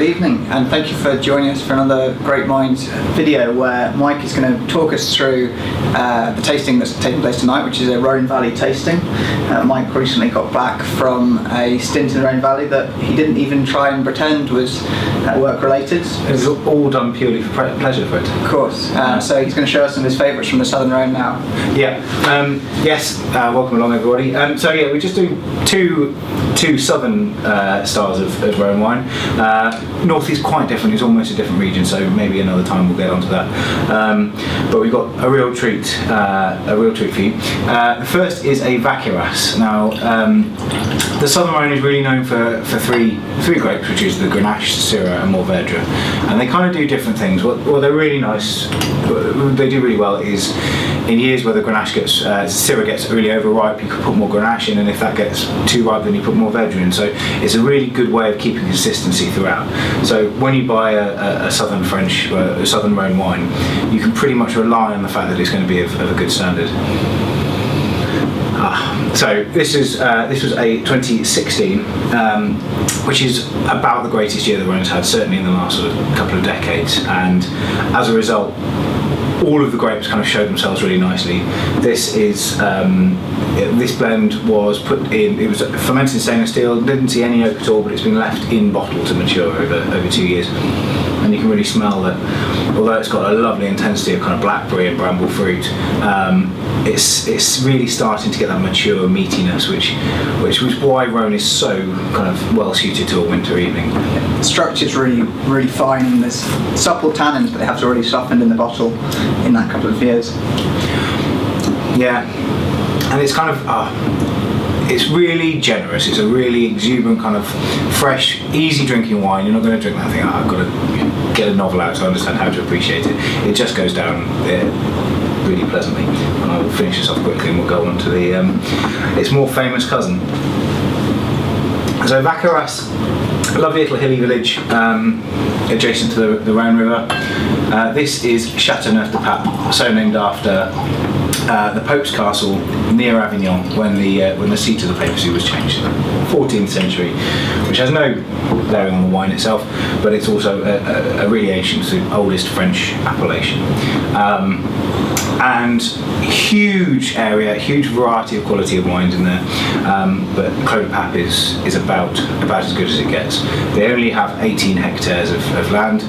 evening, and thank you for joining us for another Grape Minds video where Mike is going to talk us through the tasting that's taking place tonight, which is a Rhone Valley tasting. Mike recently got back from a stint in the Rhone Valley that he didn't even try and pretend was work related. It was all done purely for pleasure for it. Of course. So he's going to show us some of his favourites from the Southern Rhone now. Yeah. Yes. Welcome along, everybody. So yeah, we're just doing two southern styles of Rhone wine. North is quite different. It's almost a different region, so maybe another time we'll get onto that. But we've got a real treat for you. The first is a Vaqueras. Now, the Southern Rhone is really known for three grapes, which is the Grenache, Syrah, and Mourvèdre, and they kind of do different things. What they're really nice, what they do really well is in years where the Grenache Syrah gets really overripe, you can put more Grenache in, and if that gets too ripe, then you put Mourvèdre in. So it's a really good way of keeping consistency throughout. So when you buy a Southern French, a Southern Rhone wine, you can pretty much rely on the fact that it's going to be of a good standard. So this was a 2016, which is about the greatest year the Rhone's had, certainly in the last sort of couple of decades, and as a result, all of the grapes kind of showed themselves really nicely. This blend was put in, it was fermented in stainless steel, didn't see any oak at all, but it's been left in bottle to mature over 2 years. And you can really smell that, although it's got a lovely intensity of kind of blackberry and bramble fruit, it's really starting to get that mature meatiness, which was why Rhone is so kind of well suited to a winter evening. The structure's really fine, and there's supple tannins, but they have already softened in the bottle in that couple of years. Yeah, and it's kind of it's really generous. It's a really exuberant kind of fresh, easy drinking wine. You're not going to drink that thing. I've got to get a novel out to understand how to appreciate it. It just goes down really pleasantly. And I will finish this off quickly, and we'll go on to its more famous cousin. So Vaqueras, a lovely little hilly village adjacent to the Rhone River. This is Chateauneuf-du-pape, so named after the Pope's castle near Avignon when the seat of the papacy was changed in the 14th century, which has no bearing on the wine itself, but it's also a really ancient, oldest French appellation. And huge area, huge variety of quality of wines in there, but Chateauneuf-du-pape is about as good as it gets. They only have 18 hectares of land,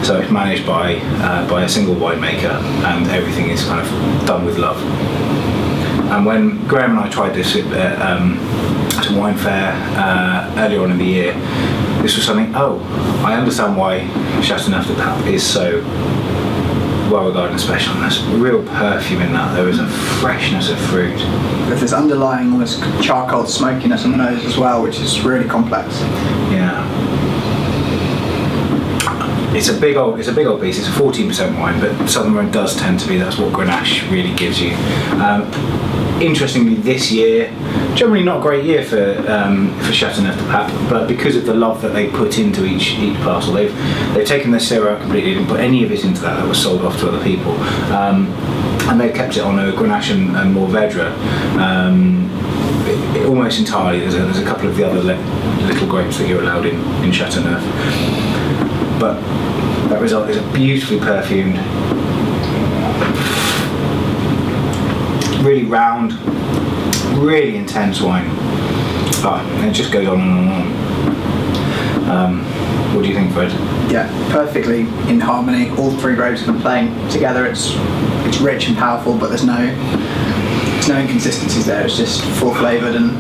so it's managed by a single winemaker, and everything is kind of done with love. And when Graham and I tried this at a wine fair earlier on in the year, this was something, I understand why Chateauneuf-du-pape is so well regarded and special, and there's real perfume in that. There is a freshness of fruit. There's this underlying almost charcoal smokiness on the nose as well, which is really complex. Yeah. It's a big old piece. It's a 14% wine, but Southern Rhone does tend to be. That's what Grenache really gives you. Interestingly, this year, generally not a great year for Chateauneuf-du-pape, but because of the love that they put into each parcel, they've taken their Syrah out completely, didn't put any of it into that was sold off to other people, and they've kept it on a Grenache and Mourvèdre almost entirely. There's a couple of the other little grapes that you're allowed in Chateauneuf, but that result is a beautifully perfumed, really round, really intense wine. And it just goes on and on. What do you think, Fred? Yeah, perfectly in harmony. All three grapes have been playing together. It's rich and powerful, but there's no inconsistencies there. It's just full flavoured and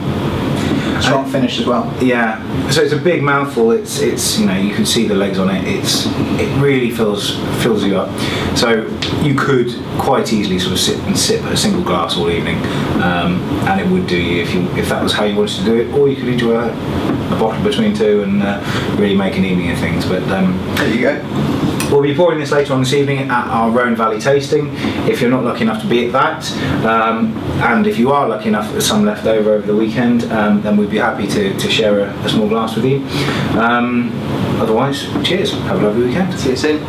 strong finish as well. Yeah, so it's a big mouthful. It's you can see the legs on it. It really fills you up. So you could quite easily sort of sit and sip a single glass all evening, and it would do you if that was how you wanted to do it. Or you could enjoy a bottle between two and really make an evening of things. But there you go. We'll be pouring this later on this evening at our Rhone Valley Tasting, if you're not lucky enough to be at that. And if you are lucky enough there's some left over the weekend, then we'd be happy to share a small glass with you. Otherwise, cheers. Have a lovely weekend. See you soon.